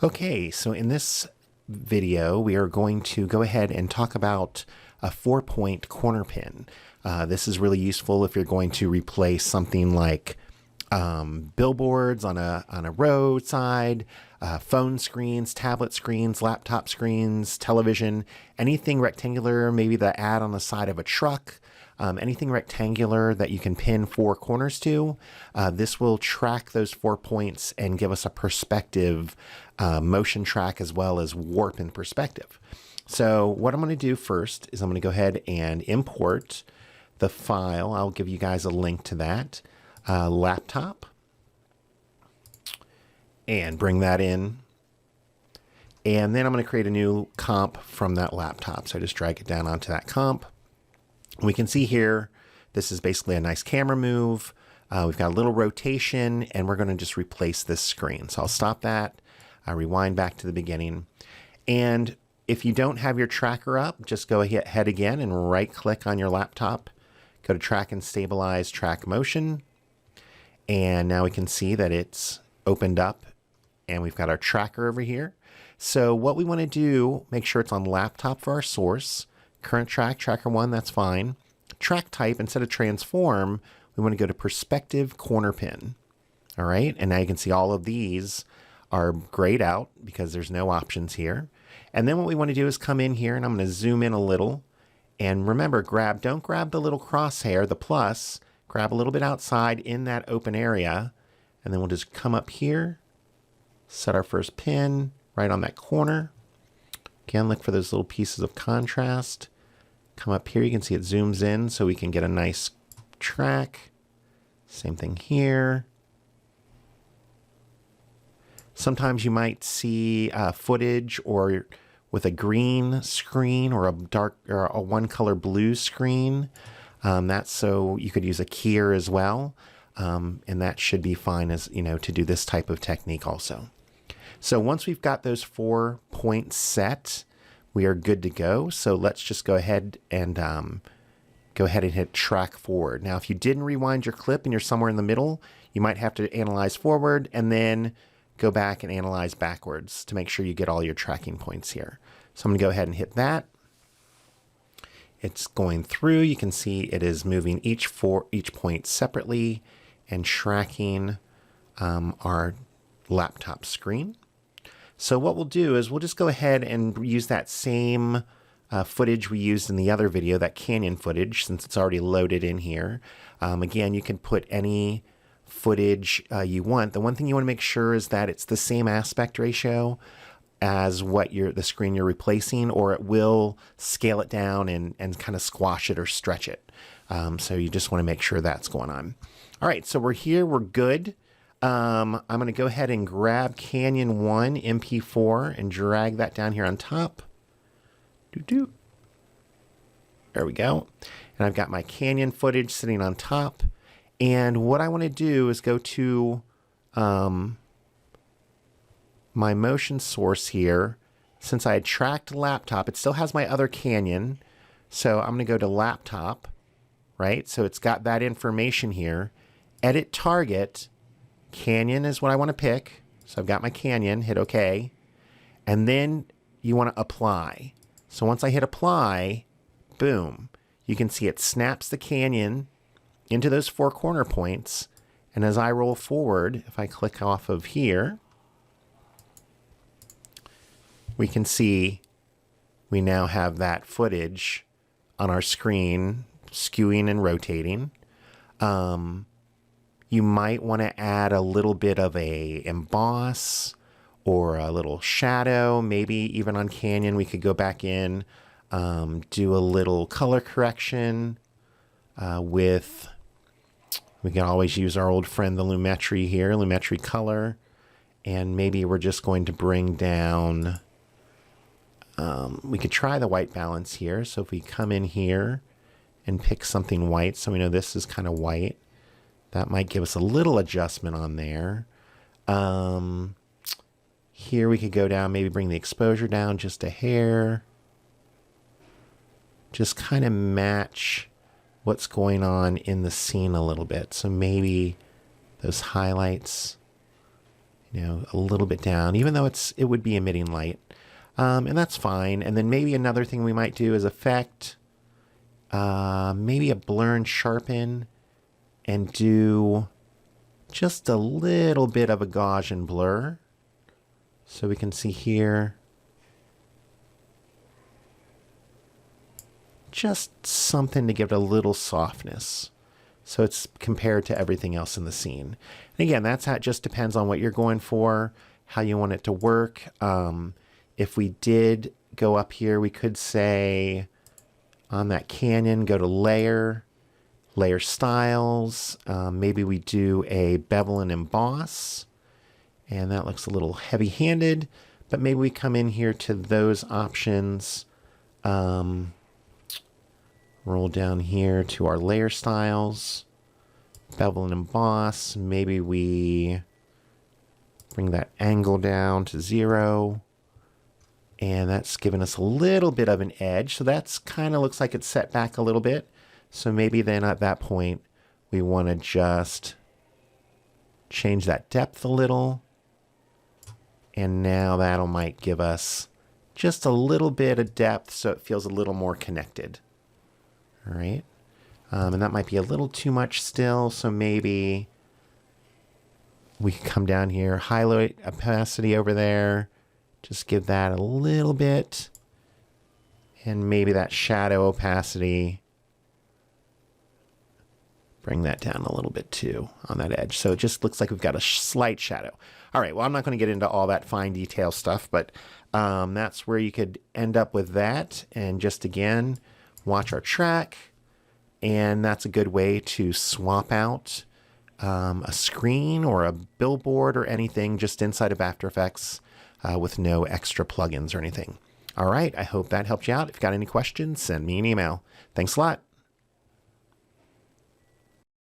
Okay, so in this video, we are going to go ahead and talk about a 4-point corner pin. This is really useful if you're going to replace something like billboards on a roadside, phone screens, tablet screens, laptop screens, television, anything rectangular, maybe the ad on the side of a truck, anything rectangular that you can pin 4 corners to. This will track those 4 points and give us a perspective motion track as well as warp and perspective. So what I'm going to do first is I'm going to go ahead and import the file. I'll give you guys a link to that. Laptop, and bring that in, and then I'm going to create a new comp from that laptop. So I just drag it down onto that comp. We can see here this is basically a nice camera move. We've got a little rotation, and we're going to just replace this screen. So I'll stop that. I rewind back to the beginning, and if you don't have your tracker up, just go ahead again and right click on your laptop, go to track and stabilize track motion. And now we can see that it's opened up and we've got our tracker over here. So what we want to do, make sure it's on laptop for our source. Current track, tracker 1, that's fine. Track type, instead of transform, we want to go to perspective corner pin. All right, and now you can see all of these are grayed out because there's no options here. And then what we want to do is come in here, and I'm going to zoom in a little. And remember, don't grab the little crosshair, the plus. Grab a little bit outside in that open area, and then we'll just come up here, set our first pin right on that corner. Again, look for those little pieces of contrast. Come up here, you can see it zooms in so we can get a nice track. Same thing here. Sometimes you might see footage or with a green screen or a dark or a one color blue screen. That's so you could use a keyer as well, and that should be fine as to do this type of technique also. So once we've got those 4 points set, we are good to go. So let's just go ahead and hit track forward. Now, if you didn't rewind your clip and you're somewhere in the middle, you might have to analyze forward and then go back and analyze backwards to make sure you get all your tracking points here. So I'm going to go ahead and hit that. It's going through. You can see it is moving each point separately and tracking our laptop screen. So what we'll do is we'll just go ahead and use that same footage we used in the other video, that canyon footage, since it's already loaded in here. Again, you can put any footage you want. The one thing you want to make sure is that it's the same aspect ratio as what the screen you're replacing, or it will scale it down and kind of squash it or stretch it. So you just want to make sure that's going on. All right, so we're here, we're good. I'm going to go ahead and grab Canyon 1 MP4 and drag that down here on top. There we go. And I've got my Canyon footage sitting on top. And what I want to do is go to my motion source here. Since I had tracked laptop, it still has my other Canyon. So I'm going to go to laptop, right? So it's got that information here. Edit target. Canyon is what I want to pick. So I've got my Canyon, hit OK. And then you want to apply. So once I hit apply, boom, you can see it snaps the Canyon into those 4 corner points. And as I roll forward, if I click off of here, we can see we now have that footage on our screen skewing and rotating. You might want to add a little bit of a emboss or a little shadow. Maybe even on Canyon we could go back in, do a little color correction we can always use our old friend the Lumetri here, Lumetri color, and maybe we're just going to bring down, we could try the white balance here. So if we come in here and pick something white, so we know this is kind of white, that might give us a little adjustment on there. Here we could go down, maybe bring the exposure down just a hair. Just kind of match what's going on in the scene a little bit. So maybe those highlights a little bit down, even though it would be emitting light. And that's fine. And then maybe another thing we might do is affect maybe a blur and sharpen and do just a little bit of a Gaussian blur. So we can see here just something to give it a little softness. So it's compared to everything else in the scene. And again, that's how it just depends on what you're going for, how you want it to work. If we did go up here, we could say on that canyon, go to layer, layer styles. Maybe we do a bevel and emboss. And that looks a little heavy-handed, but maybe we come in here to those options. Roll down here to our layer styles, bevel and emboss. Maybe we bring that angle down to 0. And that's giving us a little bit of an edge. So that's kind of looks like it's set back a little bit. So maybe then at that point, we want to just change that depth a little. And now that'll might give us just a little bit of depth so it feels a little more connected. All right. And that might be a little too much still. So maybe we can come down here, highlight opacity over there. Just give that a little bit. And maybe that shadow opacity, bring that down a little bit too on that edge. So it just looks like we've got a slight shadow. All right, well, I'm not going to get into all that fine detail stuff, but that's where you could end up with that. And just again, watch our track. And that's a good way to swap out a screen or a billboard or anything just inside of After Effects with no extra plugins or anything. All right, I hope that helped you out. If you've got any questions, send me an email. Thanks a lot.